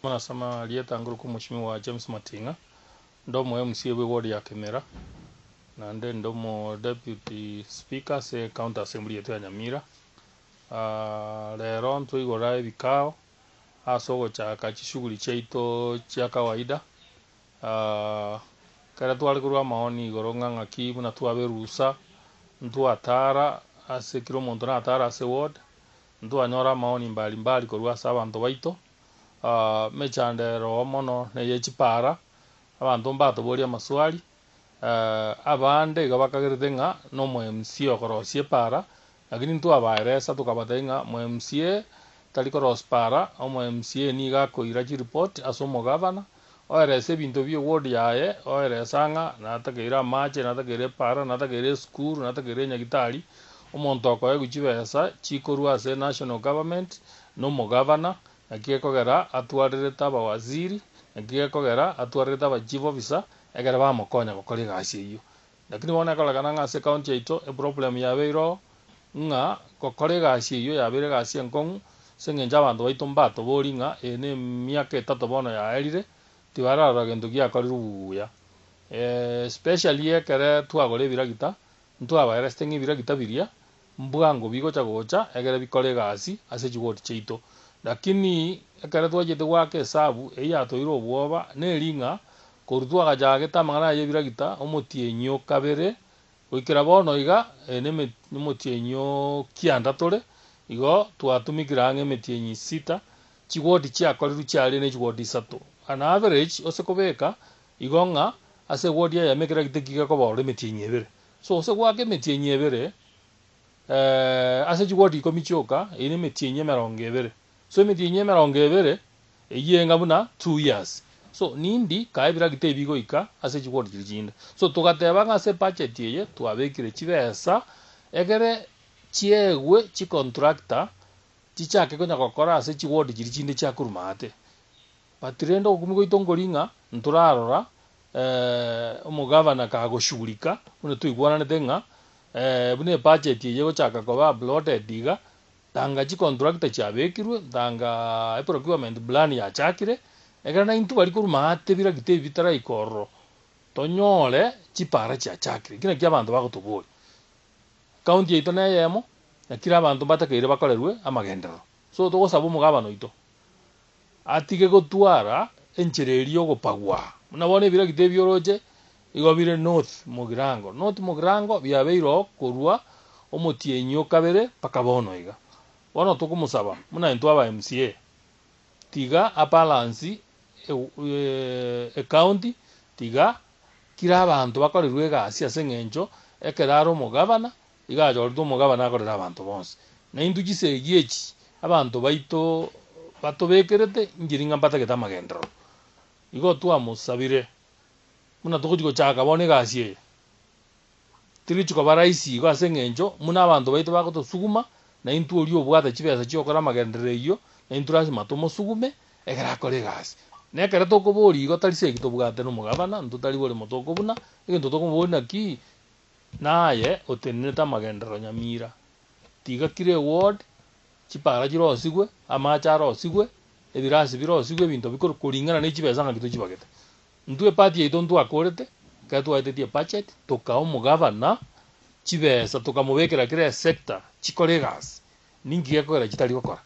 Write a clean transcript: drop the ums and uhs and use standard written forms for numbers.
Mwanasama lieta nguruku mheshimiwa James Matinga ndomo MCA we ward ya Kemera na ndomo deputy speaker se county assembly yetu ya Nyamira. Lero ntwigora vikao asogo cha shughuli cheito cha kawaida. Kara twali kurwa maoni goronga ngaki buna twabe rusa ntwatara ase kiro muntu na atara ase ward ntwanyora maoni mbali kurwa sa abantu baito. Mechandero mono ne yechipara abantu mbatoboria maswali abande gabakagerete nga no mu MCA okorosie para lakini ntwabaeresa tukabatenga mu MCA tali korospara mu MCA ni gakoira ji report asomo governor oerese bintu byo ward yae oeresanga natageira mache natageire para natageire school natageire nyagitari omonto akoye guchibesa chikorwa ase national government no mu governor akiyekogera atwarire taba waziri akiyekogera atwarire taba chief officer egera bamukonya gukora igasi iyo lakini wona kolagana nga ase county yaito problem yabeiro nga gukora igasi iyo yabere gasi enkongu sengenja abantu baito mbato boringa ene miaka 3 bono yaerire tibarara gento giakoriruya especially ekere twagore biragita ntwaba resting biragita biria mbwango bigocha gocha egera bikore gasi ase chigoti cheito lakini ekere twajete gwake hesabu eyatoiro obwoba neringa korutwa gajage tamangana ye biragita omotienyo kabere oikira bono iga ene motienyo kianda tore igo twatumikira nge metienyi 6 chigoti chiakoriru chiari ne chigoti 3 an average osekobeka igonga ase wodi ya mekira gitekiga ko bawre metienyi ebere so ose gwake metienyi ebere ase chigoti komichoka ene metienyi 70 so metienyi 70 eyenga buna 2 years so nindi kaibira gitebigo ika ase chigoti kirjinda so tugateba nga se budget ye twabekire chibesa egere chiegwe chi contractor chichake konya gokora ase chigoti kirjinde cha kurumate patirendo okumigo itongoringa nturarora omugavana kagoshughulika bune tuigwana netenga bune budget ye gochaka koba bloated diga tanga chi contractor chabekirwe tanga procurement plan ya chakire egana intu bari kurumate bira gite bitara ikorro tonyole chipara cha chakire kina kya abantu bagotobori county yaito na yemo nakira abantu batakeire bakorerwe amagendero so tugosaba omugabano ito atige gotwara enchererio gopagwa munabone bira gite bioroje igobire north mugirango byabeiro korwa omotienyo kabere pakabono iga bono tukumusaba muna into aba MCA tiga abalansi county tiga kira abantu bakorerwe gasi ase ngencho ekeraro omugabana igajordo omugabana akorera abantu bonse na intu gisegieki abantu baito batobekerete ngiringa mbatageta magendero igo twamusabire muna tukujigo chaka bone gasi tirichuko baraisi igo ase ngencho muna abantu baito bagotosuguma na intu oli obwata chibesa chiokora magendero iyo na intu lazima tomosugume egera kore gasi nekere tokobori igo tarise kitobwate no mugabana ntutari bore motokobuna egento tokobona ki naye oteneta magendero Nyamira tiga kire ward chipara chirosigwe amacharo osigwe ebirasi birosigwe bintu bikoro kuringana ne chibesa nga kito chibagete ntwe party yeito ntwakorete katwaitetie budget tokao mugabana chibesa tokamubekera kire sector chikore gasi ningi yakora chitari gukora